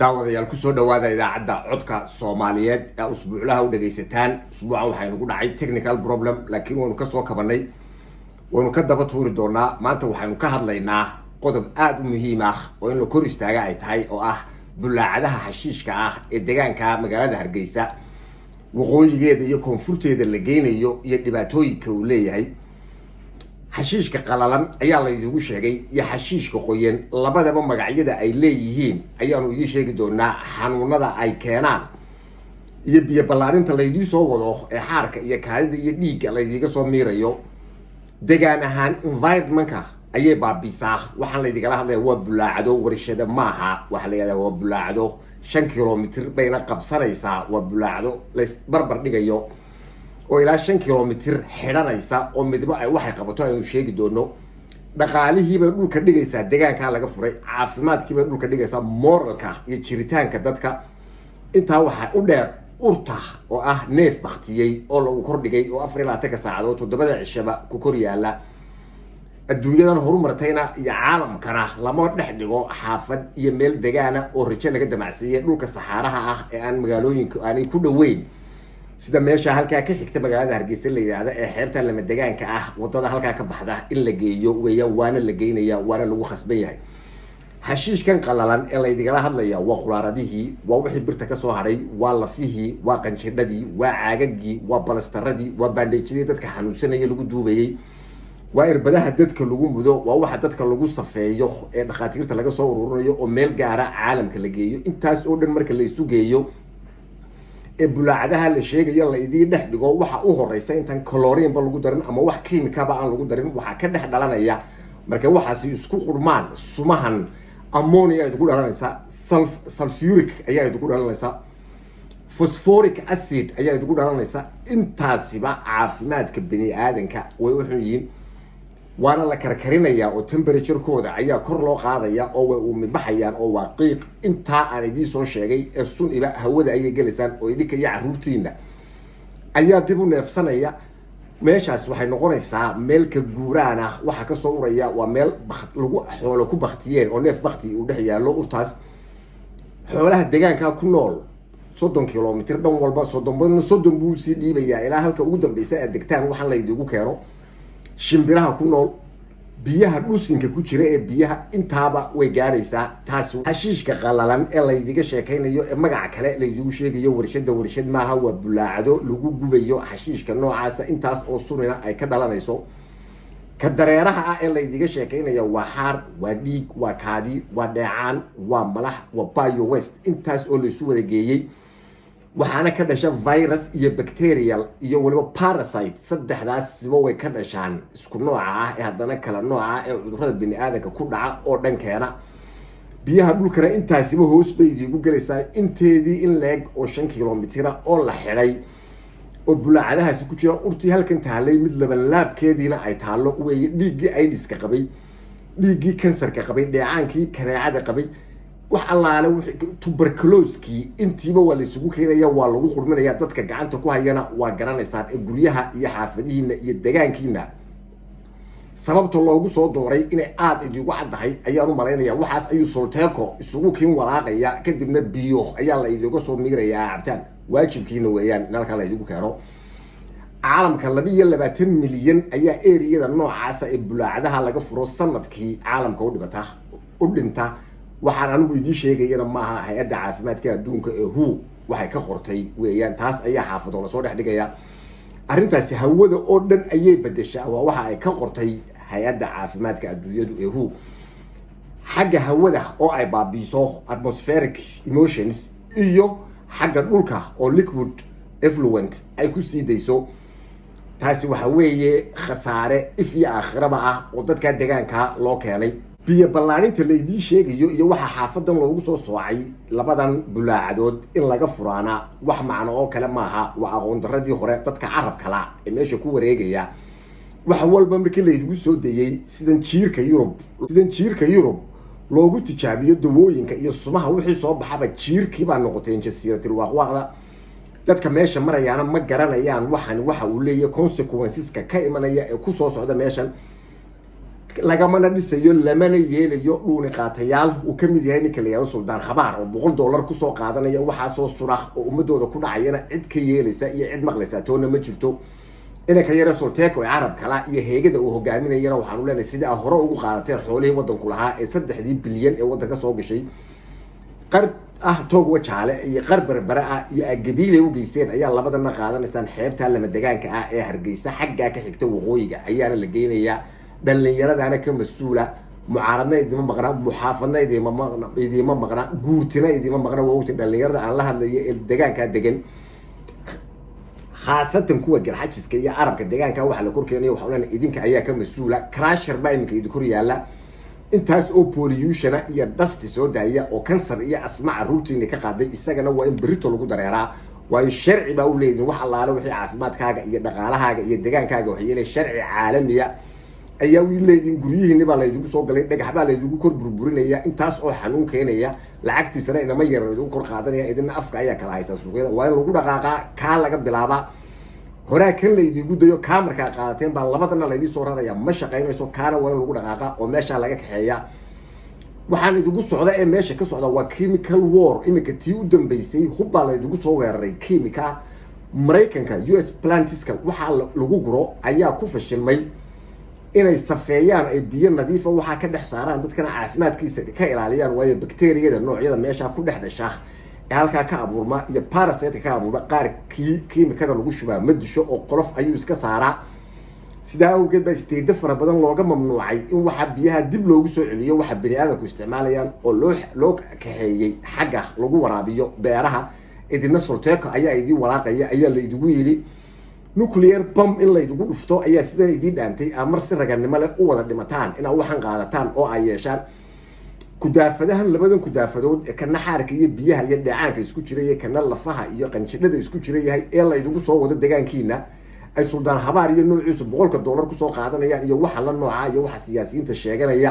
daawadayaal ku soo dhawaada idaacadda codka Soomaaliyeed ee usbuuclaha u dhageysataan usbuucan waxaynu ku dhacay technical problem laakiin waynu ka soo kabanay waynu ka daba tuuri doonaa maanta waxaynu ka hadlaynaa qodob aad u muhiim ah oo in la kor istaaga ay tahay oo ah bulaacadaha xashiishka ah ee deegaanka magaalada Hargeysa waqooyigeeda iyo koonfurteeda la geynayo iyo dhibaatooyinka uu leeyahay xashiishka qalalan ayaa la idigu sheegay iyo xashiishka qoyan labadaba magacyada ay leeyihiin ayaanu idin sheegi doonaa xanuunada ay keenaan iyo biyo ballaarinta la idin soo wado ee xaarka iyo kaadida iyo dhiigga la idiga soo miirayo deegaan ahaan environmentka ayay baabisaa waxaan la idigala hadlayaa waa bulaacado warshada maaha waxa la yiraahdaa waa bulaacado 5 kilomitir bayna qabsanaysaa waa bulaacado la barbar dhigayo oo ilaa 5 kilomitir xidhanaysa oo midba ay waxay qabato aynu sheegi doono dhaqaalihiiba dhulka dhigaysaa deegaanka laga furay caafimaadkiiba dhulka dhigaysaa moralka iyo jiritaanka dadka intaa waxa u dheer urta oo ah neef baktiyay oo lagu kordhigay oo 24 saacadood 7 cishaba ku kor yaala adduunyadan horumartayna iyo caalamkana lama dhex dhigo xaafad iyo meel deegaana oo rajo laga damacsiiyay dhulka saxaaraha ah ee aan magaalooyinka aanay ku dhaweyn sida meesha halka ka xigta magaalada Hargeysa la yiraahdo ee xeebta lama deegaanka ah wadada halka ka baxda in la geeyo weeyaan waana la geynaya waana lagu khasban yahay xashiishkan qalalan ee la idigala hadlaya waa quraaradihii waa wixii birta ka soo haray waa lafihii waa qanjidhadii waa caagagii waa balastaradii waa bandage-yadii dadka xanuunsanaya lagu duubayay waa irbadaha dadka lagu mudo waa waxa dadka lagu safeeyo ee dhaqaatiirta laga soo ururinayo oo meel gaara caalamka la geeyo intaas oo dhan marka la isu geeyo ee bulaacadaha la sheegayo la idin dhex dhigo waxa u horeysa intan chlorine ba lagu darin ama wax kiimika ba aan lagu darin waxa ka dhex dhalanaya marka waxaasi isku qurmaan sumahan ammonia ay ku dhalanaysa sulfuric ayaa ay ku dhalanaysa phosphoric acid ayaa ay ku dhalanaysa intaasiba caafimaadka bani aadanka way u xun yihiin waana la karkarinaya oo temperature-kooda ayaa kor loo qaadaya oo way u mibaxayaan oo waa qiiq inta aan idin soo sheegay ee sun ila hawada ay galisaan oo idinka iyo caruurtiina ayaa dib u neefsanaya meeshaas waxay noqonaysaa meel ka guuraan ah waxa ka soo uraya waa meel lagu xoolo ku baktiyeen oo neef bakti u dhex yaalo urtaas xoolaha deegaanka ku nool 30 kilomitir dhan walba 30 buu si dhiibaya ilaa halka ugu dambeysay ay degtaan waxaan la idigu keeno shimbiraha ku nool biyaha dhuusinka ku jira ee biyaha intaaba way gaaraysaa taas xashiishka qalalan ee la idiga sheekaynayo ee magac kale la idigu sheegayo warshad maaha waa bulaacado lagu gubayo xashiishka noocaas intaas oo sunina ay ka dhalanayso ka dareeraha ah ee la idiga sheekaynayo waa xaar waa dhiig waa kaadi waa dheecaan waa malax waa bio waste intaas oo la isu wada geeyay waxaana ka dhasha virus iyo bacterial iyo waliba parasite saddexdaas siba way ka dhashaan isku nooca ah ee haddana kala nooca ee cudurrada bini aadanka ku dhaca oo dhankeena biyaha dhulkana intaasiba hoos bay idigu galaysaa inteedii in leeg oo 5 kilomitir oo la xidhay oo bulaacadahaasi ku jira urtii halkan taalay mid laban laabkeediina ay taalo weeye dhiiggii AIDS-ka qabay dhiiggii kansarka qabay dheecaankii kaneecada qabay wax allaale tuberculosis-kii intiiba waa la isugu keenaya waa lagu qurminaya dadka gacanta ku hayana waa garanaysaa ee guryaha iyo xaafadihiina iyo deegaankiina sababta loogu soo dooray inay aad idigu caddahay ayaan u malaynayaa waxaas ayuu Solteco isugu kiin walaaqaya kadibna biyo ayaa la idiga soo miirayaa cabtaan waajibkiina weeyaan nalka la idigu keeno caalamka 22 milyan ayaa eriyada noocaas ee bulaacadaha laga furo sanadkii caalamka u dhinta waxaan anigu idin sheegayna maaha hay'adda caafimaadka adduunka ee WHO waxay ka qortay weeyaan taas ayaa xaafado la soo dhex dhigaya arrintaasi hawada oo dhan ayay bedeshaa waa waxa ay ka qortay hay'adda caafimaadka adduunyadu ee WHO xagga hawada oo ay baabiiso atmospheric emissions iyo xagga dhulka oo liquid effluent ay ku sii dayso taasi waxa weeye khasaare if iyo aakhiraba ah oo dadka deegaanka loo keenay biyo ballaarinta la idin sheegayo iyo waxa xaafadan loogu soo soocay labadan bulaacadood in laga furaana wax macno oo kale maaha waa aqoon daradii hore dadka carab kala ee meesha ku wareegaya waxa walba markii la idigu soo dayay sidan jiirka Yurub loogu tijaabiyo dawooyinka iyo sumaha wixii soo baxaba jiirkii baa noqotay jasiiratul waaqwaaqda dadka meesha marayana ma garanayaan waxa uu leeyahay consequences ka imanaya ee ku soo socda meeshan lagamana dhisayo lamana yeelayo dhuuni qaatayaal uu ka mid yahay ninka la yidhahdo suldaan habaar oo $100 kusoo qaadanaya waxaa soo surax oo ummadooda ku dhacayana cid ka yeelaysa iyo cid maqlaysa toona ma jirto inanka yara Solteko ee carab kala iyo heegada uu hogaaminayana waxaanu leenahay sida hore ugu qaadateen xoolihii wadanku lahaa ee 3 bilyan ee wadanka soo gashay qard toog wajaale iyo qarbarbara iyo agabiile u geyseen ayaa labadana qaadanaysan xeebta lama deegaanka ee Hargeysa xagga ka xigta waqooyiga ayaana la geynayaa dhalinyaradana ka mas'uula mucaaradna idima maqna muxaafadna idima maqna guurtina idima maqna waqti dhalinyarada aan la hadlayo ee deegaanka degan khaasatan kuwa garxajiska iyo arabka deegaanka waxa la korkeenayo waxaan idinka ayaa ka mas'uula crasher baa imika idin kor yaala intaas oo pollution iyo dust soo daaya oo cancer iyo asma ruutiina ka qaaday isagana waa in berito lagu dareeraa waayo sharci baa u leeyahay wax allaale wixii caafimaadkaaga iyo dhaqaalahaaga iyo deegaankaaga wax yeelay sharci caalamiya ayaa u leeyahay guryihiina baa la idinku soo galay dhagax baa la idinku kor burburinaya intaas oo xanuun keenaya lacagtiisana inama yar idinku kor qaadanaya idina afka ayaa kala haysta suuqyada waa in lagu dhaqaaqa ka laga bilaaba horaa kan la idinku dayo kaamarka qaadateen baa labadana la idin soo raraya ma shaqeynayso kaana waa in lagu dhaqaaqa oo meesha laga kaxeeya waxaan idinku socda ee meesha ka socda waa chemical war imika tii u dambeysay hubba la idinku soo weeraray chemical Mareykanka US plantiska waxa lagu guro ayaa ku fashilmay inay safeeyaan ay biyo nadiif ah waxa ka dhex saaraan dadkana caafimaadkiisa ka ilaaliyaan waayo bakteeriyada noocyada meesha ku dhex dhashaa halka ka abuurma iyo parasite ka abuurma qaar kiimikada lagu shubaa ma disho oo qolof ayuu iska saaraa sidaa awgeed baa isteeda fara badan looga mamnuucay in waxa biyaha dib loogu soo celiyo waxa bini'aadamku isticmaalayaan oo loo kaxeeyay xagga lagu waraabiyo beeraha idina Solteko ayaa idin walaaqaya ayaa la idigu yiri nuclear bomb in la idigu dhufto ayaa sidaan idin dhaantay amar si raganimo leh u wada dhimataan in waxan qaadataan oo ay yeeshaan kudaafadahan labadan kudaafadood ee kana xaarka iyo biyaha iyo dhacaanka isku jiray kana lafaha iyo qanjidhada isku jiray ee la idigu soo wado deegaankiina ay suldaan habaar iyo noociisu $100 ku soo qaadanayaan iyo waxa la nooca iyo waxa siyaasiyiinta sheeganaya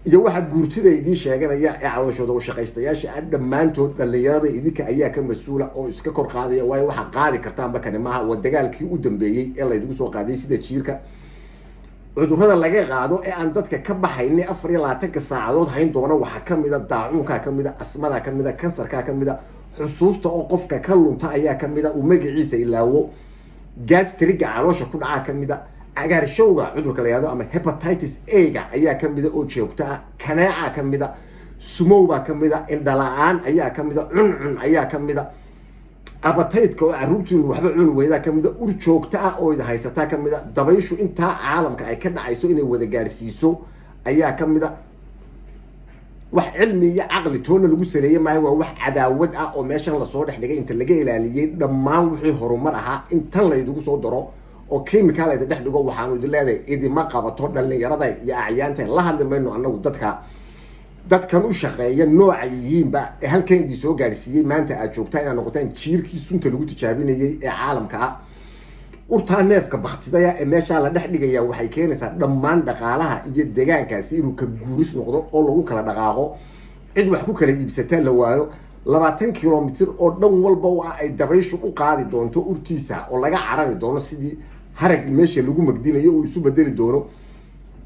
iyo waxa guurtida idin sheeganaya ee cawashooda u shaqaystayaasha dhamaantood dhalinyarada idinka ayaa ka mas'uula oo iska kor qaadaya way waxa qaadi kartaan bakani maaha waa dagaalkii u dambeeyay ee la idigu soo qaaday sida jiirka cudurrada laga qaado ee aan dadka ka baxaynay 24 saacadood hayn doona waxa kamida daacuunka kamida asmada kamida kansarka kamida xusuusta oo qofka ka lunta ayaa kamida uu magaciisa ilaawo gastric caloosha ku dhaca kamida cagaarshowga cudurka la yiraahdo ama hepatitis A ayaa kamida oo joogta kanaaca kamida sumowba kamida indhalaan ayaa kamida cuncun ayaa kamida appetite-ka oo caruurtiin waxba cun weyda kamida ur joogta oo id haysata kamida dabayshu inta caalamka ay ka dhacayso inay wada gaarsiiso ayaa kamida wax cilmi iyo aqli toona lagu saleeyay ma waa wax cadaawad ah oo meeshan la soo dhigay inta laga ilaaliyay dhammaan wixii horumar ahaa intan la idigu soo daro oo chemical ay dhex dhigo waxaanu dileeday idima qabato dhalinyarada iyo acyaanta la hadlayno anagu dadkan u shaqeeya nooca yihiinba halkan idin soo gaarsiiyay maanta aad joogtaan inaad noqotaan jiirkii sunta lagu tijaabinayay ee caalamka urtaa neefka baktidaya ee meesha la dhex dhigaya waxay keenaysaa dhammaan dhaqaalaha iyo deegaankaasi inuu ka guuris noqdo oo lagu kala dhaqaaqo cid wax ku kala iibsataa la waayo 20 kilomitir oo dhan walba ay dabayshu u qaadi doonto urtiisa oo laga carari doono sidii harag meesha lagu magdinayo oo isu bedeli doono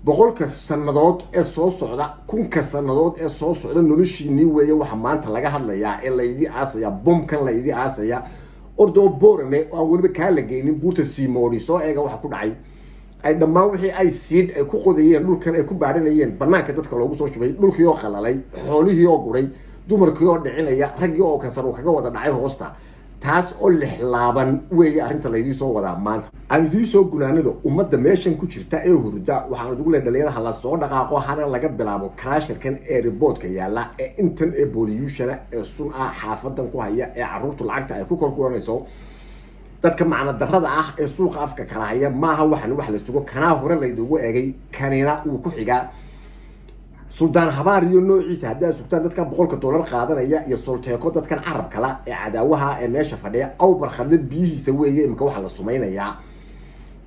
100 sanadood ee soo socda 1000 sanadood ee soo socda noloshiini weeye waxa maanta laga hadlayaa ee la idii aasaya bomkan la idii aasaya ordo borame oo waliba ka la geenin buurta Simoori soo eega waxa ku dhacay ay dhammaan wixii ay seed ay ku qodayeen dhulkan ay ku baarinayeen banaanka dadka loogu soo shubay dhulkii oo qalalay xoolihii oo guray dumarkii oo dhicinaya raggii oo kansar kaga wada dhacay hoosta taas oo lixlaaban weeye arrinta la idin soo wadaa maanta aan idin soo gunaanado ummadda meeshan ku jirta ee hurda waxaan ugu leeyahay dhalinyarada la soo dhaqaaqo hana laga bilaabo crasherkan ee reportka yaala ee intan ee pollution ee sun ah xaafadan ku haya ee caruurtu lacagta ay ku korkuranayso dadka macna darrada ah ee suuqa afka kala haya maaha waxan wax la sugo kana hore la idigu eegay kanina uu ku xigaa suldaan habaar iyo noociisa haddii aad sugtaan dadka $100 qaadanaya iyo Solteko dadkan carab kala ee cadaawaha ee meesha fadhiya aw barkhadle biyihiisa weeye imka waxa la sumaynayaa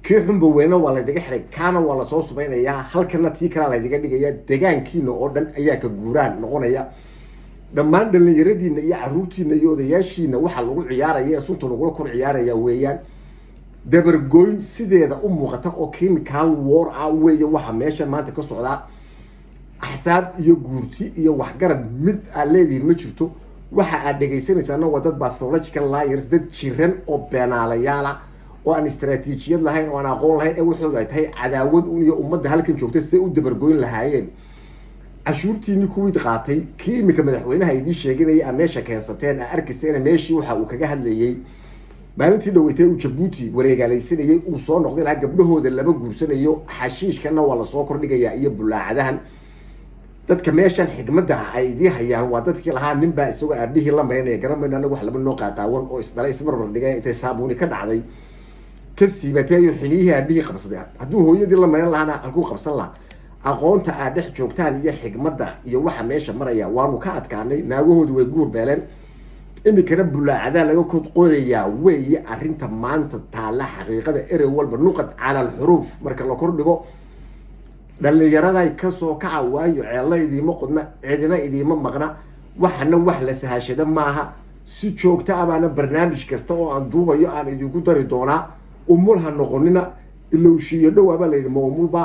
kii xunba weyna waa la diga xiray kana waa la soo sumaynayaa halkana tii kala la diga dhigaya deegaankiina oo dhan ayaa ka guuraan noqonaya dhammaan dhalinyaradiina iyo caruurtiina iyo odayaashiina waxa lagu ciyaaraya sunta lagu kor ciyaaraya weeyaan dabargoyn sideeda u muuqata oo chemical war ah weeye waxa meesha maanta ka socda axsaab iyo guurti iyo waxgarad mid aad leedihiin ma jirto waxa aad dhegaysanaysaana waa dad pathological liars dad jiran oo beenaalayaala oo aan istaraatiijiyad lahayn oo aan aqoon lahayn ee waxooda ay tahay cadaawad iyo ummadda halkan joogtay siday u dabargoyn lahaayeen cashuurtiini kuwii qaatay kii imika madaxweynaha idii sheeganayay meesha keensateen arkiseen meeshii waxa uu kaga hadlayay maalintii dhaweeytay uu Djibouti wareegaalaysanayay uu soo noqday la gabdhahooda laba guursanayo xashiishkana waa la soo kordhigayaa iyo bulaacadahan dadka meeshan xigmadda ay idii hayaan waa dadkii lahaa nin baa isagoo aabihii la marinaya garamayna anagu wax laba noo qaaqaawan oo isdhalay isbarbar dhigay intay saabuuni ka dhacday ka siibatay iyo xiliyihii aabihii qabsaday hadduu hooyadii la marin lahaana halkuu qabsan lahaa aqoonta aad dhex joogtaan iyo xigmadda iyo waxa meesha maraya waanu ka adkaanay naagahoodu way guur beeleen imikana bulaacada laga qodayaa weeye arrinta maanta taala xaqiiqada erey walba nuqad cala alxuruuf marka la kordhigo dhalinyarada ay ka soo kaca waayo ceelaydiima qodna cidina idiima maqna waxana wax la sahashada maaha si joogta ah baana barnaamij kasta oo aan duubayo aan idinku dari doonaa umul ha noqonina ilowshiyo dhowaaba la yidhi ma umulba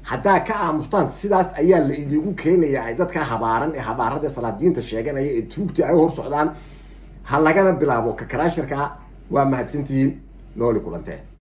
haddaa ka aamustaan sidaas ayaa la idigu keenayaa ay dadka habaaran ee habaarada salaadiinta sheeganaya ee tuugta ay hor socdaan ha lagana bilaabo ka karaasharka waa mahadsantihiin nooli kulanteen